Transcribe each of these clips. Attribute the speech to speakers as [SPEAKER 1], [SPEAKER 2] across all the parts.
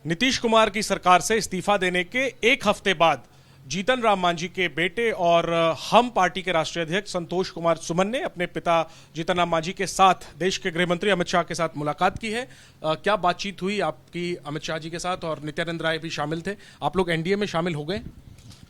[SPEAKER 1] नीतीश कुमार की सरकार से इस्तीफा देने के एक हफ्ते बाद जीतन राम मांझी के बेटे और हम पार्टी के राष्ट्रीय अध्यक्ष संतोष कुमार सुमन ने अपने पिता जीतन राम मांझी के साथ देश के गृह मंत्री अमित शाह के साथ मुलाकात की है। क्या बातचीत हुई आपकी अमित शाह जी के साथ? और नित्यानंद राय भी शामिल थे। आप लोग एनडीए में शामिल हो गए?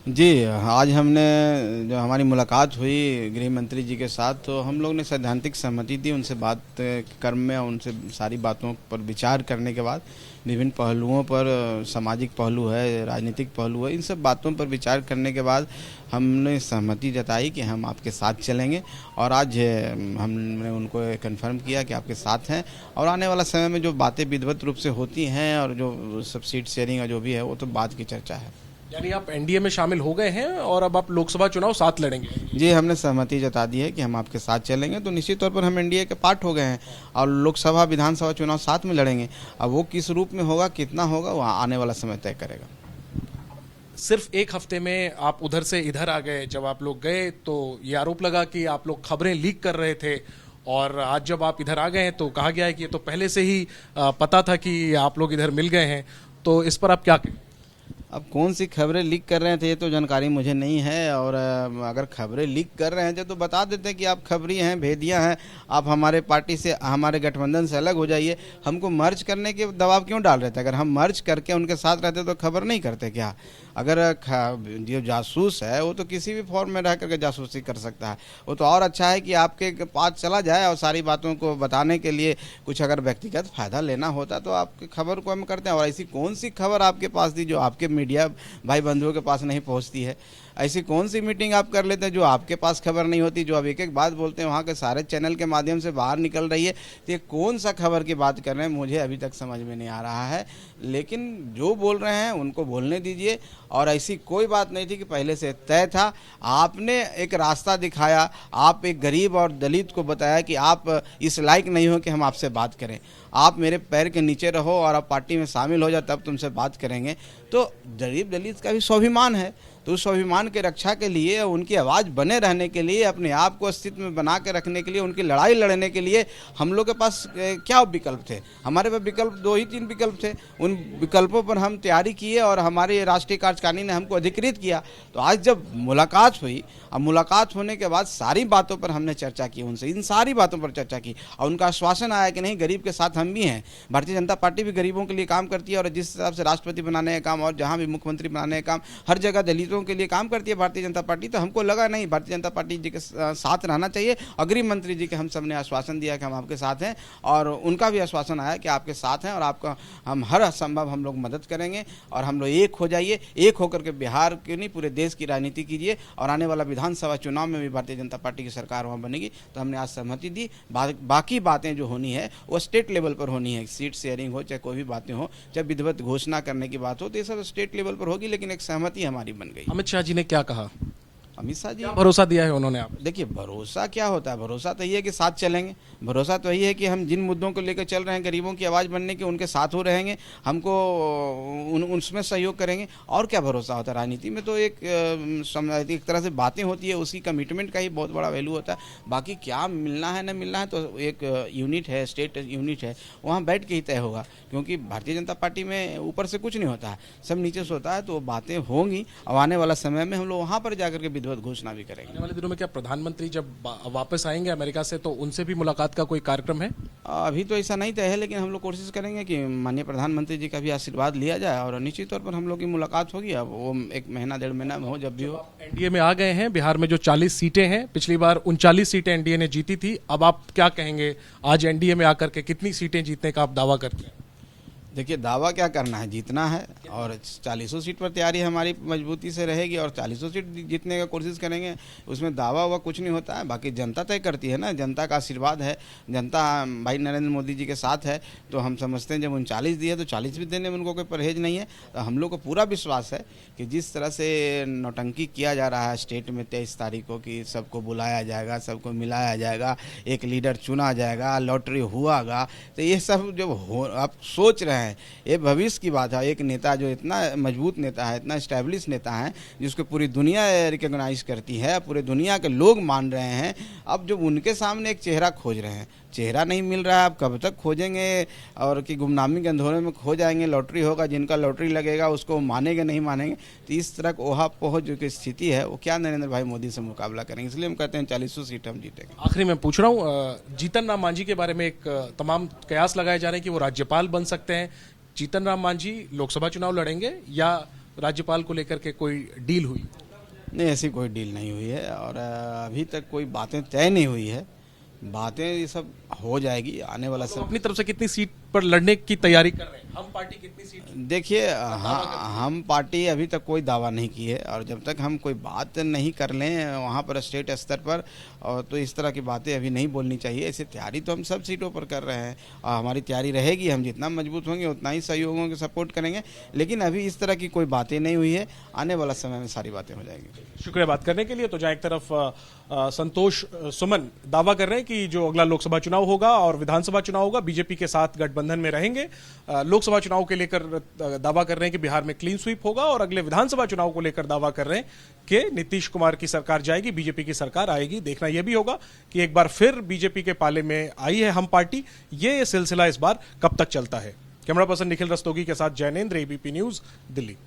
[SPEAKER 2] जी, आज हमने जो हमारी मुलाकात हुई गृह मंत्री जी के साथ, तो हम लोग ने सैद्धांतिक सहमति दी। उनसे बात क्रम में उनसे सारी बातों पर विचार करने के बाद विभिन्न पहलुओं पर, सामाजिक पहलू है, राजनीतिक पहलू है, इन सब बातों पर विचार करने के बाद हमने सहमति जताई कि हम आपके साथ चलेंगे। और आज हमने उनको कन्फर्म किया कि आपके साथ हैं। और आने वाला समय में जो बातें विधिवत रूप से होती हैं और जो सब सीट शेयरिंग और जो भी है वो तो बाद की चर्चा है।
[SPEAKER 1] यानी आप एनडीए में शामिल हो गए हैं और अब आप लोकसभा चुनाव साथ लड़ेंगे?
[SPEAKER 2] जी, हमने सहमति जता दी है कि हम आपके साथ चलेंगे। तो निश्चित तौर पर हम एनडीए के पार्ट हो गए हैं और लोकसभा विधानसभा चुनाव साथ में लड़ेंगे। अब वो किस रूप में होगा, कितना होगा, वो आने वाला समय तय करेगा।
[SPEAKER 1] सिर्फ एक हफ्ते में आप उधर से इधर आ गए। जब आप लोग गए तो ये आरोप लगा कि आप लोग खबरें लीक कर रहे थे, और आज जब आप इधर आ गए हैं तो कहा गया है कि ये तो पहले से ही पता था कि आप लोग इधर मिल गए हैं। तो इस पर आप क्या कहें?
[SPEAKER 2] अब कौन सी खबरें लीक कर रहे थे ये तो जानकारी मुझे नहीं है। और अगर खबरें लीक कर रहे हैं तो बता देते हैं कि आप खबरी हैं, भेदिया हैं, आप हमारे पार्टी से, हमारे गठबंधन से अलग हो जाइए। हमको मर्ज करने के दबाव क्यों डाल रहे थे? अगर हम मर्ज करके उनके साथ रहते तो खबर नहीं करते क्या? अगर जो जासूस है वो तो किसी भी फॉर्म में रह करके जासूसी कर सकता है। वो तो और अच्छा है कि आपके पास चला जाए और सारी बातों को बताने के लिए कुछ अगर व्यक्तिगत फ़ायदा लेना होता तो आपकी खबर को हम करते हैं। और ऐसी कौन सी खबर आपके पास थी जो आपके मीडिया भाई बंधुओं के पास नहीं पहुंचती है? ऐसी कौन सी मीटिंग आप कर लेते हैं जो आपके पास खबर नहीं होती? जो आप एक एक बात बोलते हैं वहाँ के सारे चैनल के माध्यम से बाहर निकल रही है। तो ये कौन सा खबर की बात कर रहे हैं, मुझे अभी तक समझ में नहीं आ रहा है। लेकिन जो बोल रहे हैं उनको बोलने दीजिए। और ऐसी कोई बात नहीं थी कि पहले से तय था। आपने एक रास्ता दिखाया, आप एक गरीब और दलित को बताया कि आप इस लायक नहीं हो कि हम आपसे बात करें, आप मेरे पैर के नीचे रहो और आप पार्टी में शामिल हो जाओ, तब तुमसे बात करेंगे। तो गरीब दलित का भी स्वाभिमान है, तो उस स्वाभिमान के रक्षा के लिए, उनकी आवाज़ बने रहने के लिए, अपने आप को अस्तित्व में बना के रखने के लिए, उनकी लड़ाई लड़ने के लिए हम लोग के पास क्या विकल्प थे? हमारे पास विकल्प 2 ही 3 विकल्प थे। उन विकल्पों पर हम तैयारी किए और हमारे राष्ट्रीय कार्यकारिणी ने हमको अधिकृत किया। तो आज जब मुलाकात हुई, अब मुलाकात होने के बाद सारी बातों पर हमने चर्चा की उनसे, इन सारी बातों पर चर्चा की और उनका आश्वासन आया कि नहीं, गरीब के साथ हम भी हैं। भारतीय जनता पार्टी भी गरीबों के लिए काम करती है और जिस हिसाब से राष्ट्रपति बनाने का काम और जहाँ भी मुख्यमंत्री बनाने का काम, हर जगह दलितों के लिए काम करती है भारतीय जनता पार्टी। तो हमको लगा नहीं, भारतीय जनता पार्टी जी के साथ रहना चाहिए। और गृह मंत्री जी के हम सब ने आश्वासन दिया कि हम आपके साथ हैं और उनका भी आश्वासन आया कि आपके साथ हैं और आपका हम हर संभव हम लोग मदद करेंगे। और हम लोग एक हो जाइए, एक होकर के बिहार की नहीं पूरे देश की राजनीति कीजिए और आने वाला विधानसभा चुनाव में भी भारतीय जनता पार्टी की सरकार वहाँ बनेगी। तो हमने आज सहमति दी। बाकी बातें जो होनी है वो स्टेट लेवल पर होनी है। सीट शेयरिंग हो, चाहे कोई भी बातें हो, चाहे विधिवत घोषणा करने की बात हो, तो ये सब स्टेट लेवल पर होगी। लेकिन एक सहमति हमारी बन गई।
[SPEAKER 1] अमित शाह जी ने क्या कहा?
[SPEAKER 2] अमित शाह जी
[SPEAKER 1] भरोसा दिया है उन्होंने? आप
[SPEAKER 2] देखिए, भरोसा क्या होता है? भरोसा तो ये है कि साथ चलेंगे। भरोसा तो यही है कि हम जिन मुद्दों को लेकर चल रहे हैं, गरीबों की आवाज़ बनने के, उनके साथ हो रहेंगे, हमको उसमें सहयोग करेंगे। और क्या भरोसा होता है? राजनीति में तो एक तरह से बातें होती है, उसी कमिटमेंट का ही बहुत बड़ा वैल्यू होता है। बाकी क्या मिलना है न मिलना है तो एक यूनिट है, स्टेट यूनिट है, वहाँ बैठ के ही तय होगा। क्योंकि भारतीय जनता पार्टी में ऊपर से कुछ नहीं होता है, सब नीचे से होता है। तो बातें होंगी और आने वाला समय में हम लोग वहाँ पर जाकर के घोषणा भी करेंगे।
[SPEAKER 1] आने वाले दिनों में क्या प्रधानमंत्री जब वापस आएंगे अमेरिका से तो उनसे भी मुलाकात का कोई कार्यक्रम है?
[SPEAKER 2] अभी तो ऐसा नहीं तय है, लेकिन हम लोग कोशिश करेंगे कि माननीय प्रधानमंत्री जी का भी आशीर्वाद लिया जाए और निश्चित तौर पर हम लोग की मुलाकात होगी। अब वो 1 महीना 1.5 महीना में हो, जब भी हो।
[SPEAKER 1] एनडीए में आ गए हैं, बिहार में जो 40 सीटें हैं, पिछली बार 39 सीटें एनडीए ने जीती थी। अब आप क्या कहेंगे, आज एनडीए में आकर के कितनी सीटें जीतने का आप दावा करते हैं?
[SPEAKER 2] देखिए, दावा क्या करना है, जीतना है। और 40 सीट पर तैयारी हमारी मजबूती से रहेगी और 40 सीट जीतने का कोशिश करेंगे। उसमें दावा हुआ कुछ नहीं होता है, बाकी जनता तय करती है ना। जनता का आशीर्वाद है, जनता भाई नरेंद्र मोदी जी के साथ है। तो हम समझते हैं जब 39 दिए तो 40 भी देने में उनको कोई परहेज नहीं है। तो हम लोग को पूरा विश्वास है कि जिस तरह से नौटंकी किया जा रहा है स्टेट में 23 तारीख को, कि सबको बुलाया जाएगा, सबको मिलाया जाएगा, एक लीडर चुना जाएगा, लॉटरी हुआगा, तो ये सब जो आप सोच रहे हैं, ये भविष्य की बात है। एक नेता जो इतना मजबूत नेता है, इतना एस्टैब्लिश नेता है, जिसको पूरी दुनिया रिकॉग्नाइज करती है, पूरे दुनिया के लोग मान रहे हैं, अब जब उनके सामने एक चेहरा खोज रहे हैं चेहरा नहीं मिल रहा है, आप कब तक खोजेंगे और कि गुमनामी के अंधेरे में खो जाएंगे। लॉटरी होगा, जिनका लॉटरी लगेगा उसको मानेंगे नहीं मानेंगे। तो इस तरह का ओहा-पोह जो कि स्थिति है वो क्या नरेंद्र भाई मोदी से मुकाबला करेंगे। इसलिए हम कहते हैं 40 सीट हम जीतेंगे।
[SPEAKER 1] आखिरी में पूछ रहा हूँ, जीतन राम मांझी के बारे में एक तमाम कयास लगाए जा रहे हैं कि वो राज्यपाल बन सकते हैं। जीतन राम मांझी लोकसभा चुनाव लड़ेंगे या राज्यपाल को लेकर के कोई डील हुई?
[SPEAKER 2] नहीं, ऐसी कोई डील नहीं हुई है और अभी तक कोई बातें तय नहीं हुई है। बातें ये सब हो जाएगी आने वाला
[SPEAKER 1] तो
[SPEAKER 2] समय।
[SPEAKER 1] अपनी तरफ से कितनी सीट पर लड़ने की तैयारी कर रहे हैं? हम पार्टी कितनी सीट?
[SPEAKER 2] देखिए, हम पार्टी अभी तक कोई दावा नहीं की है और जब तक हम कोई बात नहीं कर लें वहाँ पर स्टेट स्तर पर, और तो इस तरह की बातें अभी नहीं बोलनी चाहिए। ऐसे तैयारी तो हम सब सीटों पर कर रहे हैं और हमारी तैयारी रहेगी। हम जितना मजबूत होंगे उतना ही सहयोगों के सपोर्ट करेंगे, लेकिन अभी इस तरह की कोई बातें नहीं हुई है। आने वाला समय में सारी बातें हो जाएंगी।
[SPEAKER 1] शुक्रिया बात करने के लिए। तो जहाँ एक तरफ संतोष सुमन दावा कर रहे हैं कि जो अगला लोकसभा चुनाव होगा और विधानसभा चुनाव होगा बीजेपी के साथ गठबंधन में रहेंगे। लोकसभा चुनाव के लेकर दावा कर रहे हैं कि बिहार में क्लीन स्वीप होगा और अगले विधानसभा चुनाव को लेकर दावा कर रहे हैं कि नीतीश कुमार की सरकार जाएगी, बीजेपी की सरकार आएगी। देखना यह भी होगा कि एक बार फिर बीजेपी के पाले में आई है हम पार्टी। ये सिलसिला इस बार कब तक चलता है। कैमरा पर्सन निखिल रस्तोगी के साथ जैनेंद्र, एबीपी न्यूज, दिल्ली।